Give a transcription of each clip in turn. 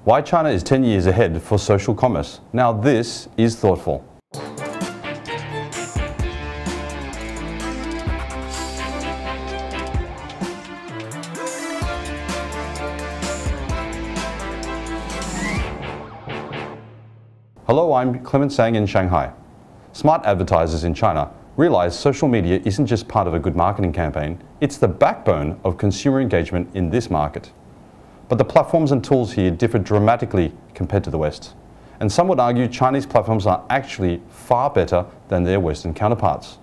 Why China is 10 years ahead for social commerce. Now this is thoughtful. Hello, I'm Clement Sang in Shanghai. Smart advertisers in China realize social media isn't just part of a good marketing campaign, it's the backbone of consumer engagement in this market. But the platforms and tools here differ dramatically compared to the West. And some would argue Chinese platforms are actually far better than their Western counterparts.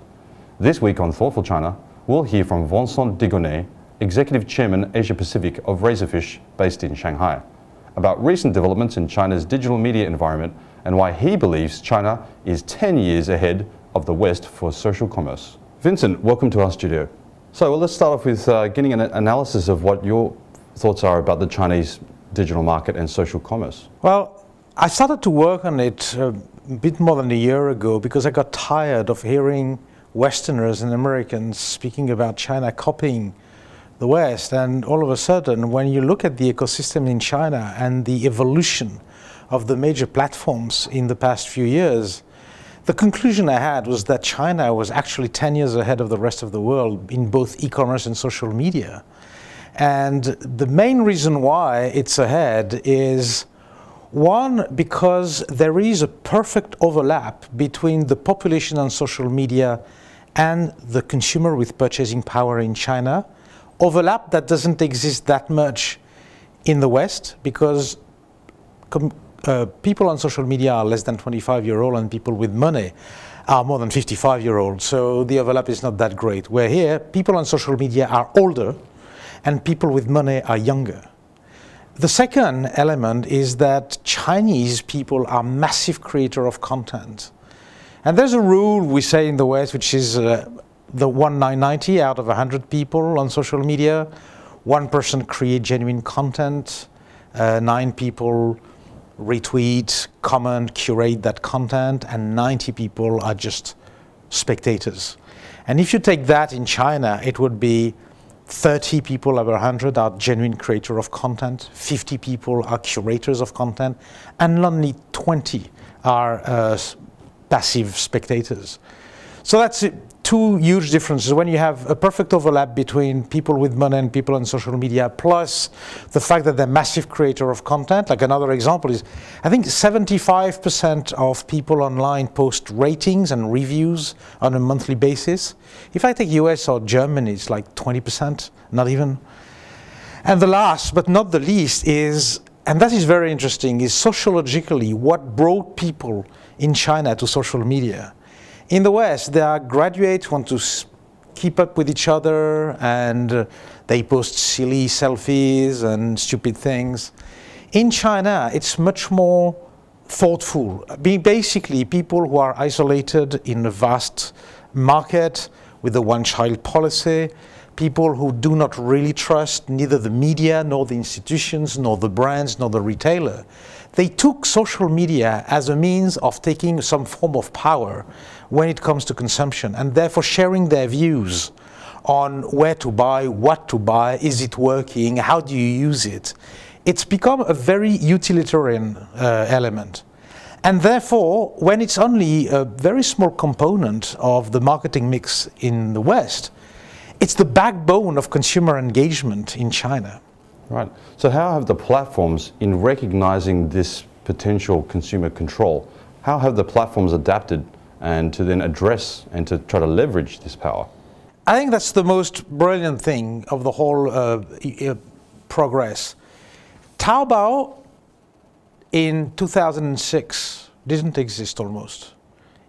This week on Thoughtful China, we'll hear from Vincent Digonnet, Executive Chairman Asia Pacific of Razorfish based in Shanghai, about recent developments in China's digital media environment and why he believes China is 10 years ahead of the West for social commerce. Vincent, welcome to our studio. So let's start off with getting an analysis of what your thoughts are about the Chinese digital market and social commerce. Well, I started to work on it a bit more than a year ago because I got tired of hearing Westerners and Americans speaking about China copying the West. And all of a sudden, when you look at the ecosystem in China and the evolution of the major platforms in the past few years, the conclusion I had was that China was actually 10 years ahead of the rest of the world in both e-commerce and social media. And the main reason why it's ahead is, one, because there is a perfect overlap between the population on social media and the consumer with purchasing power in China. Overlap that doesn't exist that much in the West because people on social media are less than 25-year-old and people with money are more than 55-year-old. So the overlap is not that great. Where here, people on social media are older and people with money are younger. The second element is that Chinese people are massive creators of content. And there's a rule we say in the West, which is the 1-9-90 out of 100 people on social media. 1 person creates genuine content, 9 people retweet, comment, curate that content, and 90 people are just spectators. And if you take that in China, it would be 30 people out of 100 are genuine creators of content, 50 people are curators of content, and only 20 are passive spectators. So that's it. 2 huge differences. When you have a perfect overlap between people with money and people on social media, plus the fact that they're massive creator of content. Like another example is, I think 75% of people online post ratings and reviews on a monthly basis. If I take US or Germany, it's like 20%, not even. And the last, but not the least, is, and that is very interesting, is sociologically what brought people in China to social media. In the West, there are graduates who want to keep up with each other and they post silly selfies and stupid things. In China, it's much more thoughtful. Basically, people who are isolated in a vast market with a one-child policy, people who do not really trust neither the media, nor the institutions, nor the brands, nor the retailer. They took social media as a means of taking some form of power when it comes to consumption, and therefore sharing their views on where to buy, what to buy, is it working, how do you use it. It's become a very utilitarian element. And therefore, when it's only a very small component of the marketing mix in the West, it's the backbone of consumer engagement in China. Right. So how have the platforms, in recognizing this potential consumer control, how have the platforms adapted and to then address and to try to leverage this power? I think that's the most brilliant thing of the whole progress. Taobao in 2006 didn't exist almost.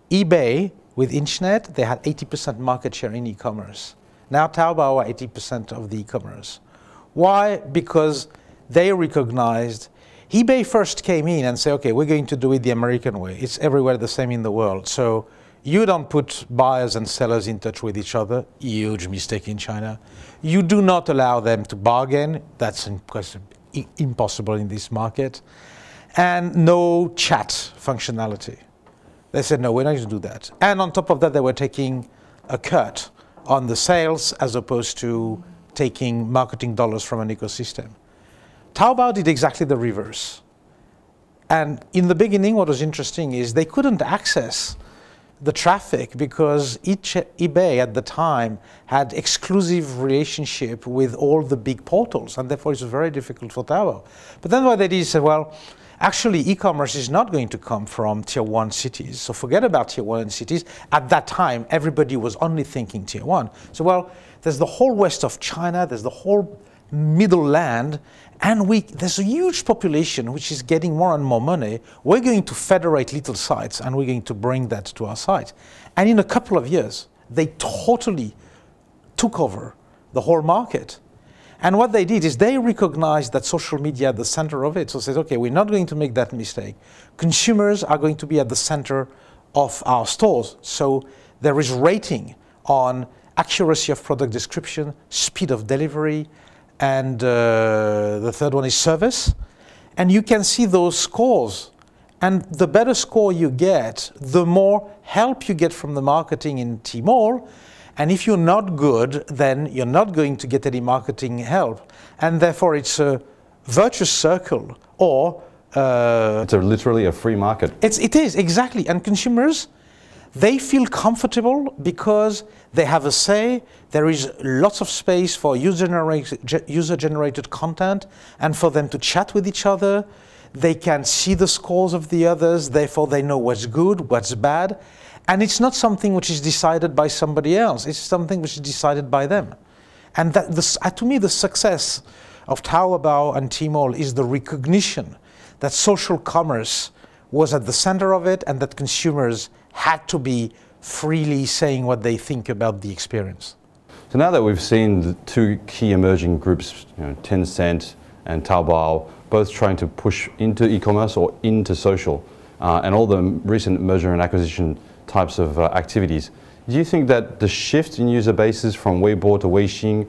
eBay, with internet, they had 80% market share in e-commerce. Now Taobao are 80% of the e-commerce. Why? Because they recognized, eBay first came in and said, okay, we're going to do it the American way. It's everywhere the same in the world. So you don't put buyers and sellers in touch with each other. Huge mistake in China. You do not allow them to bargain. That's impossible in this market. And no chat functionality. They said, no, we're not going to do that. And on top of that, they were taking a cut on the sales as opposed to taking marketing dollars from an ecosystem. Taobao did exactly the reverse. And in the beginning, what was interesting is they couldn't access the traffic because eBay at the time had exclusive relationship with all the big portals, and therefore it's very difficult for Taobao. But then what they did is said, well, actually e-commerce is not going to come from tier 1 cities, so forget about tier 1 cities. At that time, everybody was only thinking tier 1. So well, there's the whole west of China, there's the whole middle land, and there's a huge population which is getting more and more money. We're going to federate little sites and we're going to bring that to our site. And in a couple of years, they totally took over the whole market. And what they did is they recognized that social media at the center of it. So said, okay, we're not going to make that mistake. Consumers are going to be at the center of our stores. So there is rating on accuracy of product description, speed of delivery, and the third one is service. And you can see those scores. And the better score you get, the more help you get from the marketing in Tmall. And if you're not good, then you're not going to get any marketing help. And therefore, it's a virtuous circle, or it's literally a free market. It is, exactly. And consumers, they feel comfortable because they have a say. There is lots of space for user-generated content and for them to chat with each other. They can see the scores of the others, therefore they know what's good, what's bad. And it's not something which is decided by somebody else. It's something which is decided by them. And that to me, the success of Taobao and Tmall is the recognition that social commerce was at the center of it and that consumers had to be freely saying what they think about the experience. So now that we've seen the two key emerging groups, Tencent and Taobao, both trying to push into e-commerce or into social, and all the recent merger and acquisition types of activities, do you think that the shift in user bases from Weibo to Weixin,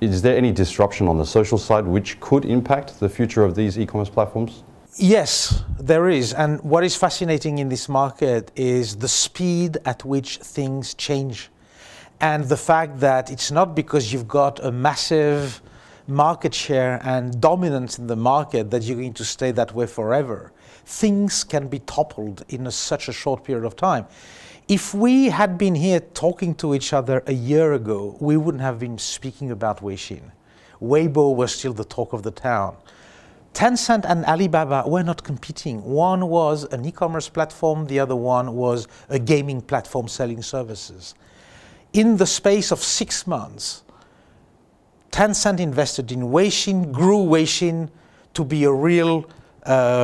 is there any disruption on the social side which could impact the future of these e-commerce platforms? Yes, there is. And what is fascinating in this market is the speed at which things change. And the fact that it's not because you've got a massive market share and dominance in the market that you're going to stay that way forever. Things can be toppled in such a short period of time. If we had been here talking to each other a year ago, we wouldn't have been speaking about Weixin. Weibo was still the talk of the town. Tencent and Alibaba were not competing. One was an e-commerce platform, the other one was a gaming platform selling services. In the space of 6 months, Tencent invested in Weixin, grew Weixin to be a real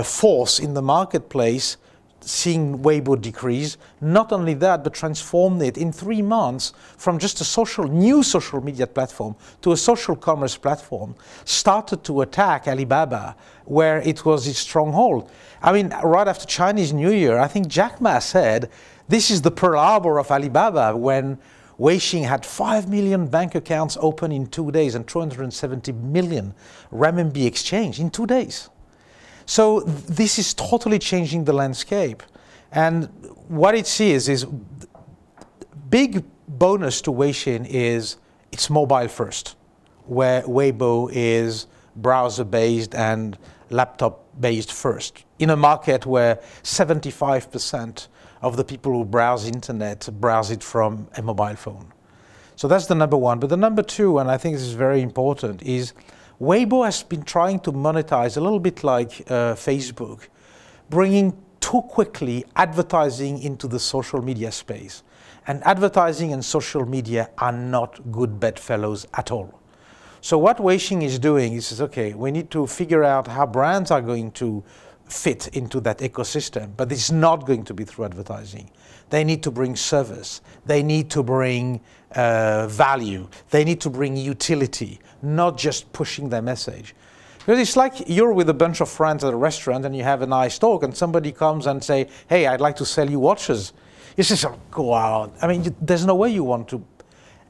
force in the marketplace, seeing Weibo decrease. Not only that, but transformed it in 3 months from just a new social media platform to a social commerce platform, started to attack Alibaba, where it was its stronghold. I mean, right after Chinese New Year, I think Jack Ma said, this is the Pearl Harbor of Alibaba, when Weixin had 5 million bank accounts open in 2 days and 270 million renminbi exchange in 2 days. So this is totally changing the landscape. And what it sees is, big bonus to Weixin is it's mobile first, where Weibo is browser-based and laptop-based first, in a market where 75% of the people who browse internet browse it from a mobile phone. So that's the number one. But the number two, and I think this is very important, is Weibo has been trying to monetize a little bit like Facebook, bringing too quickly advertising into the social media space. And advertising and social media are not good bedfellows at all. So what Weixin is doing is, okay, we need to figure out how brands are going to fit into that ecosystem, but it's not going to be through advertising. They need to bring service. They need to bring value. They need to bring utility, not just pushing their message. Because it's like you're with a bunch of friends at a restaurant and you have a nice talk and somebody comes and say, hey, I'd like to sell you watches. You just go out. I mean, there's no way you want to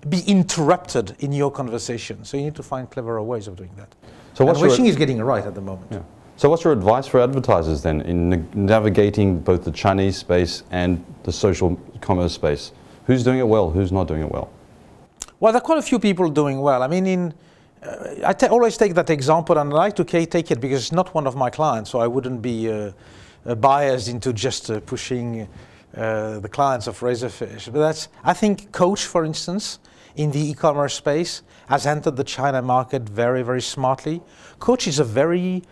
be interrupted in your conversation. So you need to find cleverer ways of doing that. So Weixin is getting it right at the moment. Yeah. So what's your advice for advertisers then in navigating both the Chinese space and the social commerce space? Who's doing it well? Who's not doing it well? Well, there are quite a few people doing well. I mean, I always take that example, and I like to take it because it's not one of my clients, so I wouldn't be biased into just pushing the clients of Razorfish. But that's, I think Coach, for instance, in the e-commerce space, has entered the China market very, very smartly. Coach is a very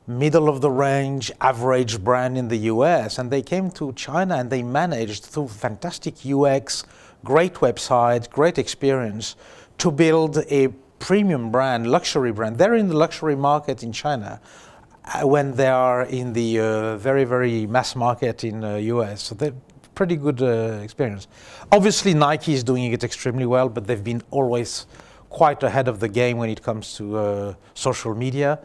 middle-of-the-range, average brand in the US, and they came to China and they managed, through fantastic UX, great website, great experience, to build a premium brand, luxury brand. They're in the luxury market in China when they are in the very, very mass market in the US. So they're pretty good experience. Obviously, Nike is doing it extremely well, but they've been always quite ahead of the game when it comes to social media.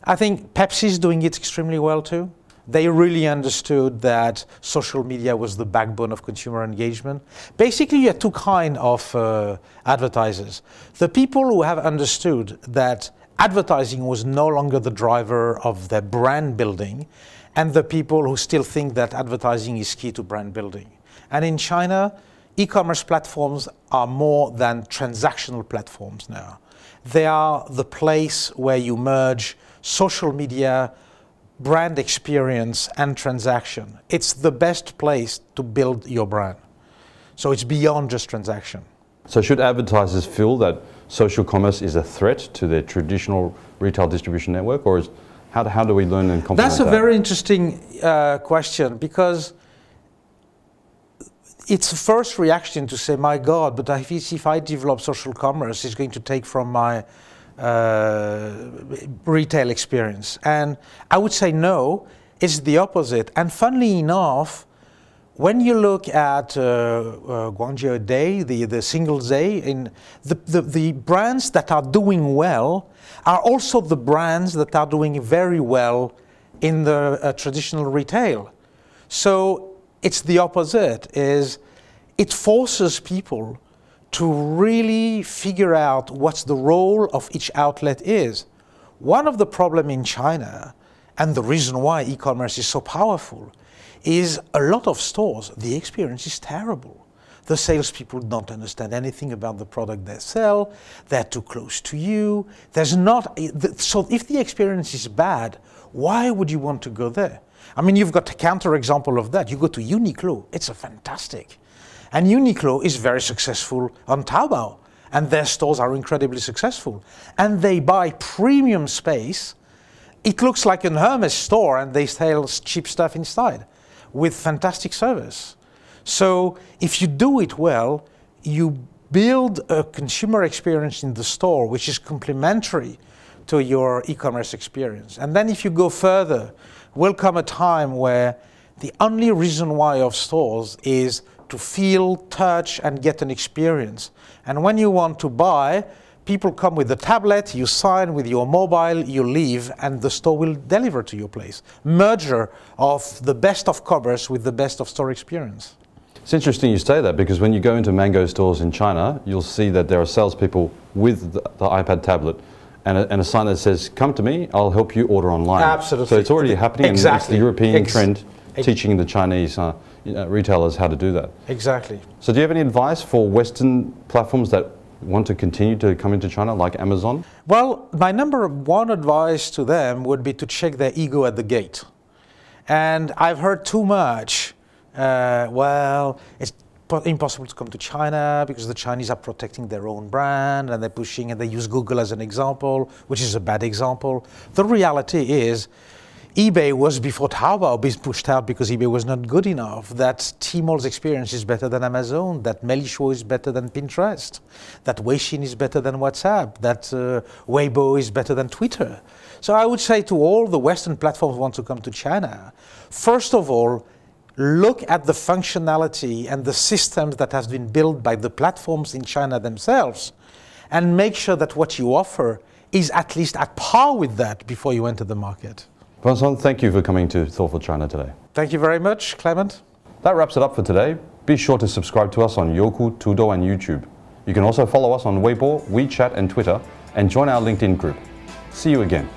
I think Pepsi is doing it extremely well too. They really understood that social media was the backbone of consumer engagement. Basically, you have two kinds of advertisers. The people who have understood that advertising was no longer the driver of their brand building, and the people who still think that advertising is key to brand building. And in China, e-commerce platforms are more than transactional platforms now. They are the place where you merge social media, brand experience, and transaction. It's the best place to build your brand. So it's beyond just transaction. So should advertisers feel that social commerce is a threat to their traditional retail distribution network, or how do we learn and complement that? That's a very interesting question, because it's a first reaction to say, my God, but if I develop social commerce, it's going to take from my retail experience. And I would say no, it's the opposite. And funnily enough, when you look at Guangzhou Day, the Singles Day, in the brands that are doing well are also the brands that are doing very well in the traditional retail. So it's the opposite, is it forces people to really figure out what's the role of each outlet is. One of the problems in China, and the reason why e-commerce is so powerful, is a lot of stores, the experience is terrible. The salespeople don't understand anything about the product they sell, they're too close to you, there's not, so if the experience is bad, why would you want to go there? I mean, you've got a counter-example of that. You go to Uniqlo, it's a fantastic. And Uniqlo is very successful on Taobao, and their stores are incredibly successful. And they buy premium space. It looks like an Hermes store, and they sell cheap stuff inside with fantastic service. So if you do it well, you build a consumer experience in the store which is complementary to your e-commerce experience. And then if you go further, will come a time where the only reason why of stores is to feel, touch, and get an experience. And when you want to buy, people come with the tablet, you sign with your mobile, you leave, and the store will deliver to your place. Merger of the best of commerce with the best of store experience. It's interesting you say that, because when you go into Mango stores in China, you'll see that there are salespeople with the iPad tablet and a sign that says, come to me, I'll help you order online. Absolutely. So it's already happening, exactly. And it's the European trend teaching the Chinese retailers how to do that. Exactly. So do you have any advice for Western platforms that want to continue to come into China, like Amazon? Well, my number one advice to them would be to check their ego at the gate. And I've heard too much, well, it's impossible to come to China because the Chinese are protecting their own brand and they're pushing, and they use Google as an example, which is a bad example. The reality is, eBay was before Taobao being pushed out because eBay was not good enough, that Tmall's experience is better than Amazon, that Melisho is better than Pinterest, that Weixin is better than WhatsApp, that Weibo is better than Twitter. So I would say to all the Western platforms who want to come to China, first of all, look at the functionality and the systems that have been built by the platforms in China themselves, and make sure that what you offer is at least at par with that before you enter the market. Vincent, thank you for coming to Thoughtful China today. Thank you very much, Clement. That wraps it up for today. Be sure to subscribe to us on Youku, Tudo, and YouTube. You can also follow us on Weibo, WeChat, and Twitter, and join our LinkedIn group. See you again.